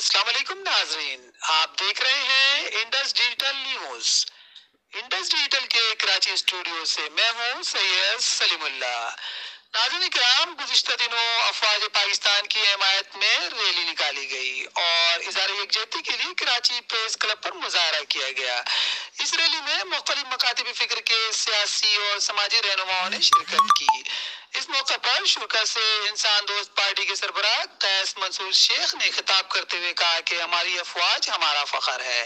अस्सलाम वालेकुम नाजरीन, आप देख रहे हैं Indus digital news. Indus digital के कराची स्टूडियो से मैं हूं सैयद सलीमुल्ला। नाज़रीन इकराम, गुज़िश्ता दिनों अफवाज पाकिस्तान की हिमायत में रैली निकाली गई और इज़हार यकजहती के लिए कराची प्रेस क्लब पर मुजाहरा किया गया। इस रैली में मुख्तलिफ मकातिब फिक्र के सियासी और समाजी रहनुमाओं ने शिरकत की। इस मौके पर शुरा से इंसान दोस्त पार्टी के सरबराह कैस मंसूर शेख ने खिताब करते हुए कहा कि हमारी अफवाज हमारा फखर है।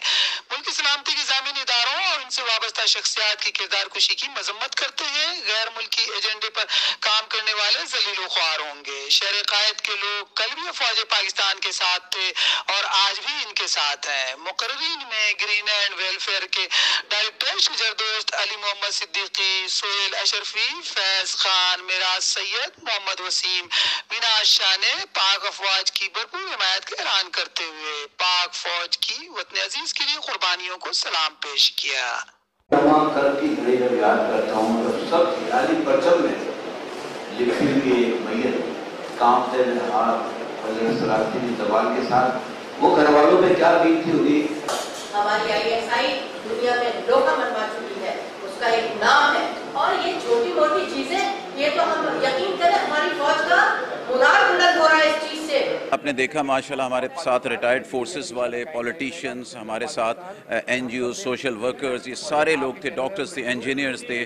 मुल्क सलामती के ज़ामिन इदारों और इनसे वाबस्ता शख्सियात की किरदार कुशी की मजम्मत करते हैं। गैर मुल्की एजेंडे पर काम करने वाले जलील ख्वार होंगे। शहर कायद के लोग कल भी अफवाज पाकिस्तान के साथ थे और आज भी इनके साथ हैं। मुकर्रीन में ग्रीन एंड वेलफेयर के डायरेक्टर शजर दोस्त अली मोहम्मद सिद्दीकी, सोहेल अशरफी, फैज खान, मिराज सैयद, मोहम्मद वसीम, मीनाज शाह ने पाक अफवाज की भरपूर हिमायत का ऐलान करते हुए पाक फौज की वतन अजीज के लिए कुर्बानियों को सलाम पेश किया। तमाम कल की घड़ी जब याद करता हूँ तो सब ख्याली परचम में लिखी हुई मैयत काम से हाथ सलाती जबान के साथ वो घर वालों में क्या बीती हुई। हमारी ISI दुनिया में लोहा मनवा चुकी है, उसका एक नाम है। और ये छोटी मोटी चीजें, ये तो हम यकीन करें हमारी फौज का मुनार बुलंद हो रहा है इस चीज से। आपने देखा माशाल्लाह हमारे साथ रिटायर्ड फोर्सेस वाले पॉलिटिशियंस, हमारे साथ NGO, सोशल वर्कर्स, ये सारे लोग थे, डॉक्टर्स थे, इंजीनियर्स थे,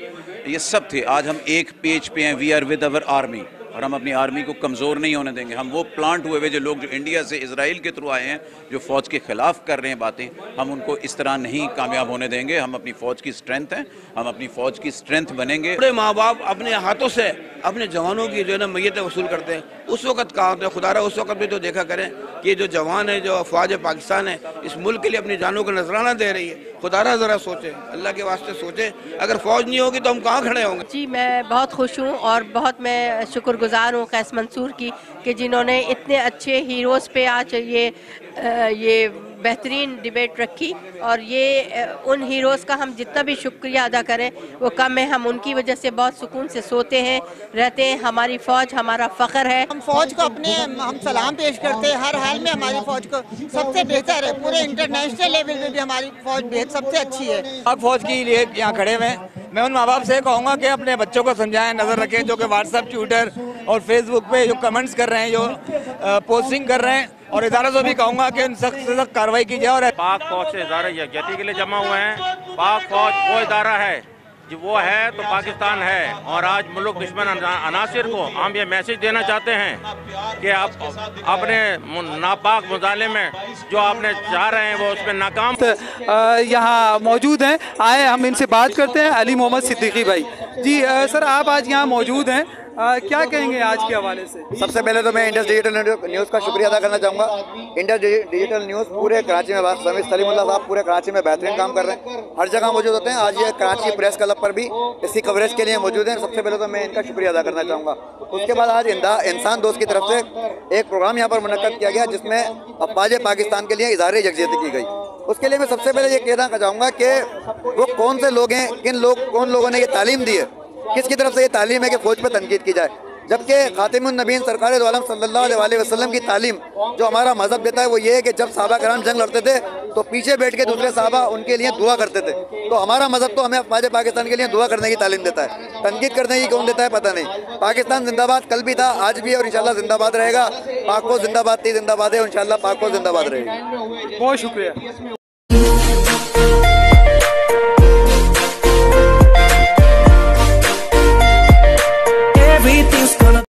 ये सब थे। आज हम एक पेज पे हैं, we are with our army, और हम अपनी आर्मी को कमज़ोर नहीं होने देंगे। हम वो प्लांट हुए जो लोग जो इंडिया से इजराइल के थ्रू आए हैं, जो फ़ौज के ख़िलाफ़ कर रहे हैं बातें, हम उनको इस तरह नहीं कामयाब होने देंगे। हम अपनी फ़ौज की स्ट्रेंथ हैं, हम अपनी फ़ौज की स्ट्रेंथ बनेंगे। बड़े माँ बाप अपने हाथों से अपने जवानों की जो है ना मैयतें वसूल करते हैं। उस वक्त कहा होता है खुदारा, उस वक्त भी तो देखा करें कि जो जवान है, जो अफवाज पाकिस्तान है, इस मुल्क के लिए अपनी जानों को नजराना दे रही है। खुदारा ज़रा सोचे, अल्लाह के वास्ते सोचे, अगर फ़ौज नहीं होगी तो हम कहाँ खड़े होंगे। जी, मैं बहुत खुश हूँ और बहुत मैं शुक्रगुजार हूँ कैस मंसूर की कि जिन्होंने इतने अच्छे हीरोज़ पे आज ये बेहतरीन डिबेट रखी। और ये उन हीरोज़ का हम जितना भी शुक्रिया अदा करें वो कम है। हम उनकी वजह से बहुत सुकून से सोते हैं, रहते हैं। हमारी फ़ौज हमारा फ़ख्र है। हम फ़ौज को हम सलाम पेश करते हैं। हर हाल में हमारी फ़ौज को सबसे बेहतर है, पूरे इंटरनेशनल लेवल पे भी हमारी फ़ौज सबसे अच्छी है। अब फौज के लिए यहाँ खड़े हुए हैं। मैं उन माँ बाप से कहूँगा कि अपने बच्चों को समझाएं, नज़र रखें, जो कि व्हाट्सएप, ट्विटर और फेसबुक पे जो कमेंट्स कर रहे हैं, जो पोस्टिंग कर रहे हैं, और इदारों से भी कहूँगा कि उन सख्त से सख्त कार्रवाई की जाए। और पाक फौज से इदारे यकजहती के लिए जमा हुए हैं। पाक फौज वो इदारा है जो वो है तो पाकिस्तान है। और आज मुल्क दुश्मन अनासिर को हम ये मैसेज देना चाहते हैं कि आप अपने नापाक मुजाले में जो आपने चाह रहे हैं वो उस पर नाकाम। यहाँ मौजूद हैं, आए हम इनसे बात करते हैं। अली मोहम्मद सिद्दीकी भाई जी, सर आप आज यहाँ मौजूद हैं, क्या कहेंगे आज के हवाले से? सबसे पहले तो मैं इंडस डिजिटल न्यूज़ का शुक्रिया अदा करना चाहूँगा। इंडस डिजिटल न्यूज़ पूरे कराची में, सलीमुल्लाह साहब पूरे कराची में बेहतरीन काम कर रहे हैं, हर जगह मौजूद होते हैं। आज ये कराची प्रेस क्लब पर भी इसकी कवरेज के लिए मौजूद हैं। सबसे पहले तो मैं इनका शुक्रिया अदा करना चाहूँगा। उसके बाद आज इंसान दोस्त की तरफ से एक प्रोग्राम यहाँ पर मुनक्कद किया गया जिसमें अफवाज पाकिस्तान के लिए इज़हार यकजहती की गई। उसके लिए मैं सबसे पहले ये कहना चाहूँगा कि वो कौन से लोग हैं, कौन लोगों ने ये तालीम दी है, किसकी तरफ से ये तालीम है कि फ़ौज पर तनकीद की जाए, जबकि खातिमुन नबीन सरकार दो आलम सल्लल्लाहु अलैहि वसल्लम की तालीम जो हमारा मज़हब देता है वो ये है कि जब सहाबा कराम जंग लड़ते थे तो पीछे बैठ के दूसरे सहाबा उनके लिए दुआ करते थे। तो हमारा मज़हब तो हमें अफवाज पाकिस्तान के लिए दुआ करने की तालीम देता है, तनकीद करने की कौन देता है पता नहीं। पाकिस्तान जिंदाबाद कल भी था, आज भी, और इंशाल्लाह जिंदाबाद रहेगा। पाक को जिंदाबाद थी, जिंदाबाद है, इंशाल्लाह पाक को जिंदाबाद रहेगी। बहुत शुक्रिया।